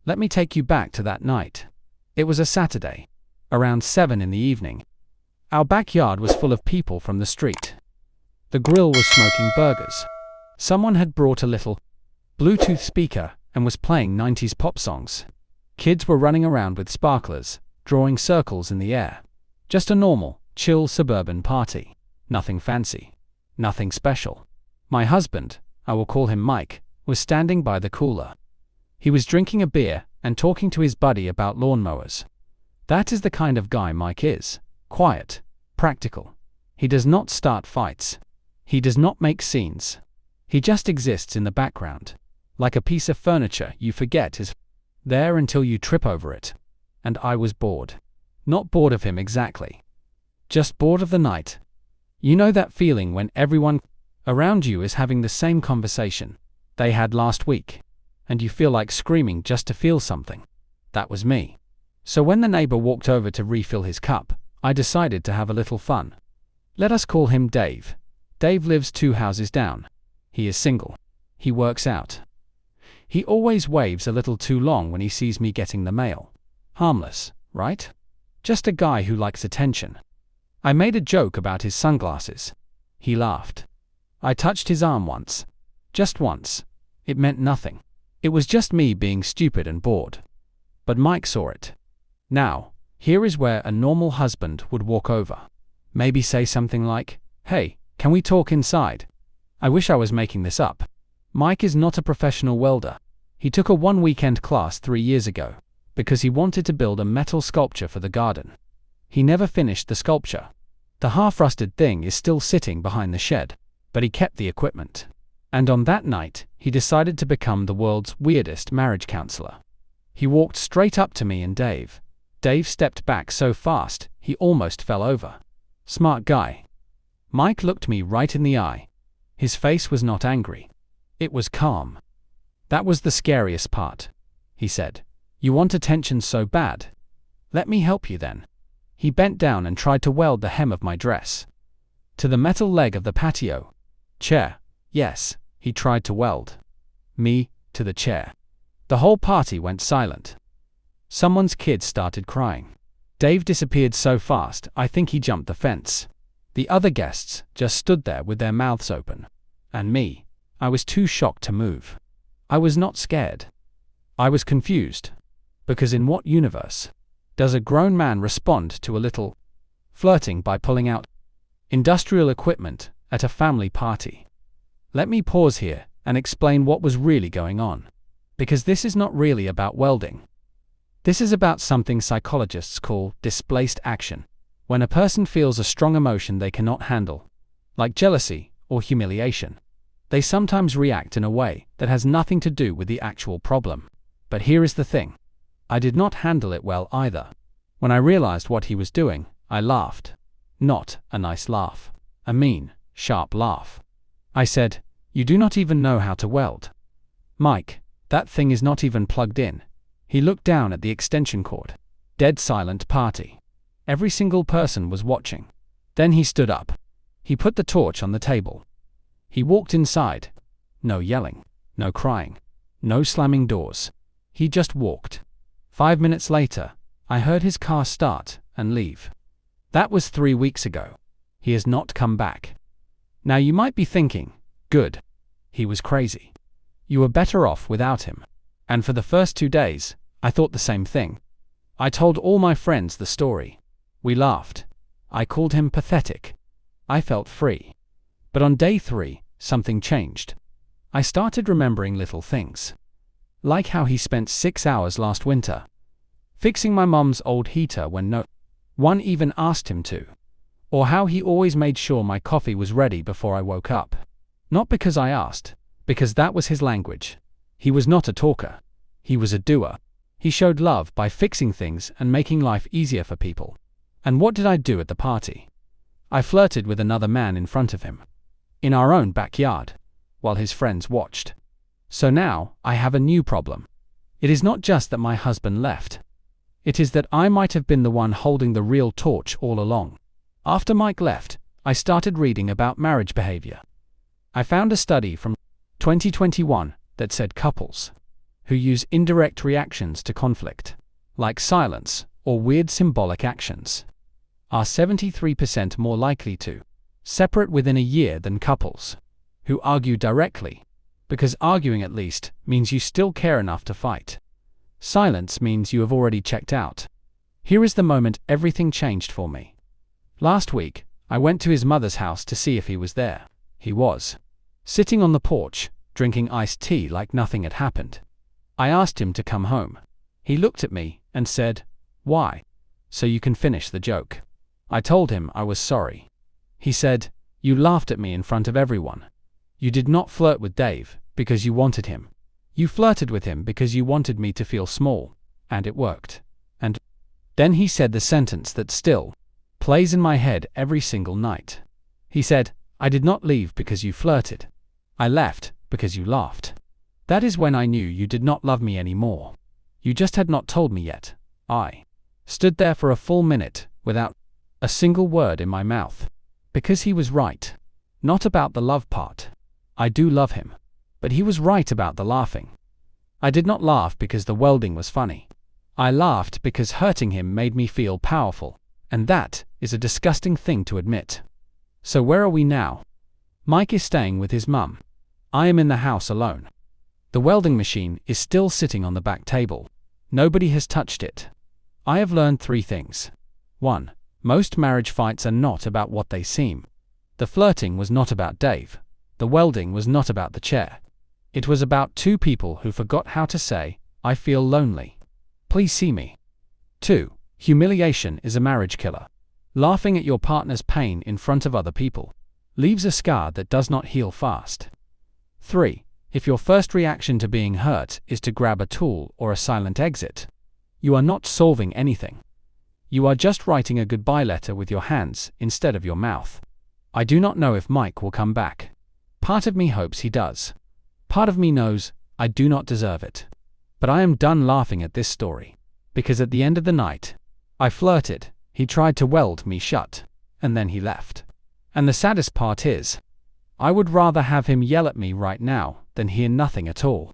Let me take you back to that night. It was a Saturday, around 7 in the evening. Our backyard was full of people from the street. The grill was smoking burgers. Someone had brought a little Bluetooth speaker and was playing 90s pop songs. Kids were running around with sparklers, drawing circles in the air. Just a normal, chill suburban party. Nothing fancy. Nothing special. My husband, I will call him Mike, was standing by the cooler. He was drinking a beer and talking to his buddy about lawnmowers. That is the kind of guy Mike is. Quiet. Practical. He does not start fights. He does not make scenes. He just exists in the background. Like a piece of furniture you forget is there until you trip over it. And I was bored. Not bored of him exactly. Just bored of the night. You know that feeling when everyone around you is having the same conversation they had last week, and you feel like screaming just to feel something? That was me. So when the neighbor walked over to refill his cup, I decided to have a little fun. Let us call him Dave. Dave lives 2 houses down. He is single. He works out. He always waves a little too long when he sees me getting the mail. Harmless, right? Just a guy who likes attention. I made a joke about his sunglasses. He laughed. I touched his arm once. Just once. It meant nothing. It was just me being stupid and bored. But Mike saw it. Now, here is where a normal husband would walk over. Maybe say something like, "Hey, can we talk inside?" I wish I was making this up. Mike is not a professional welder. He took a 1-weekend class 3 years ago, because he wanted to build a metal sculpture for the garden. He never finished the sculpture. The half-rusted thing is still sitting behind the shed, but he kept the equipment. And on that night, he decided to become the world's weirdest marriage counselor. He walked straight up to me and Dave. Dave stepped back so fast, he almost fell over. Smart guy. Mike looked me right in the eye. His face was not angry. It was calm. "That was the scariest part," he said. "You want attention so bad? Let me help you then." He bent down and tried to weld the hem of my dress to the metal leg of the patio chair. Yes, he tried to weld me to the chair. The whole party went silent. Someone's kid started crying. Dave disappeared so fast, I think he jumped the fence. The other guests just stood there with their mouths open. And me, I was too shocked to move. I was not scared. I was confused. Because in what universe does a grown man respond to a little flirting by pulling out industrial equipment at a family party? Let me pause here and explain what was really going on. Because this is not really about welding. This is about something psychologists call displaced action. When a person feels a strong emotion they cannot handle, like jealousy or humiliation, they sometimes react in a way that has nothing to do with the actual problem. But here is the thing. I did not handle it well either. When I realized what he was doing, I laughed. Not a nice laugh. A mean, sharp laugh. I said, "You do not even know how to weld. Mike, that thing is not even plugged in." He looked down at the extension cord. Dead silent party. Every single person was watching. Then he stood up. He put the torch on the table. He walked inside. No yelling. No crying. No slamming doors. He just walked. 5 minutes later, I heard his car start and leave. That was 3 weeks ago. He has not come back. Now you might be thinking, good. He was crazy. You were better off without him. And for the first 2 days, I thought the same thing. I told all my friends the story. We laughed. I called him pathetic. I felt free. But on day 3, something changed. I started remembering little things. Like how he spent 6 hours last winter fixing my mom's old heater when no one even asked him to. Or how he always made sure my coffee was ready before I woke up. Not because I asked, because that was his language. He was not a talker. He was a doer. He showed love by fixing things and making life easier for people. And what did I do at the party? I flirted with another man in front of him. In our own backyard. While his friends watched. So now, I have a new problem. It is not just that my husband left. It is that I might have been the one holding the real torch all along. After Mike left, I started reading about marriage behavior. I found a study from 2021 that said couples who use indirect reactions to conflict, like silence or weird symbolic actions, are 73% more likely to separate within a year than couples who argue directly, because arguing at least means you still care enough to fight. Silence means you have already checked out. Here is the moment everything changed for me. Last week, I went to his mother's house to see if he was there. He was sitting on the porch, drinking iced tea like nothing had happened. I asked him to come home. He looked at me and said, "Why?" "So you can finish the joke." I told him I was sorry. He said, "You laughed at me in front of everyone. You did not flirt with Dave because you wanted him. You flirted with him because you wanted me to feel small, and it worked." And then he said the sentence that still plays in my head every single night. He said, "I did not leave because you flirted. I left because you laughed." That is when I knew you did not love me anymore. You just had not told me yet. I stood there for a full minute without a single word in my mouth. Because he was right. Not about the love part. I do love him. But he was right about the laughing. I did not laugh because the welding was funny. I laughed because hurting him made me feel powerful. And that is a disgusting thing to admit. So where are we now? Mike is staying with his mum. I am in the house alone. The welding machine is still sitting on the back table. Nobody has touched it. I have learned 3 things. 1. Most marriage fights are not about what they seem. The flirting was not about Dave. The welding was not about the chair. It was about 2 people who forgot how to say, "I feel lonely. Please see me." 2. Humiliation is a marriage killer. Laughing at your partner's pain in front of other people leaves a scar that does not heal fast. 3. If your first reaction to being hurt is to grab a tool or a silent exit, you are not solving anything. You are just writing a goodbye letter with your hands instead of your mouth. I do not know if Mike will come back. Part of me hopes he does. Part of me knows I do not deserve it. But I am done laughing at this story. Because at the end of the night, I flirted, he tried to weld me shut, and then he left. And the saddest part is, I would rather have him yell at me right now than hear nothing at all.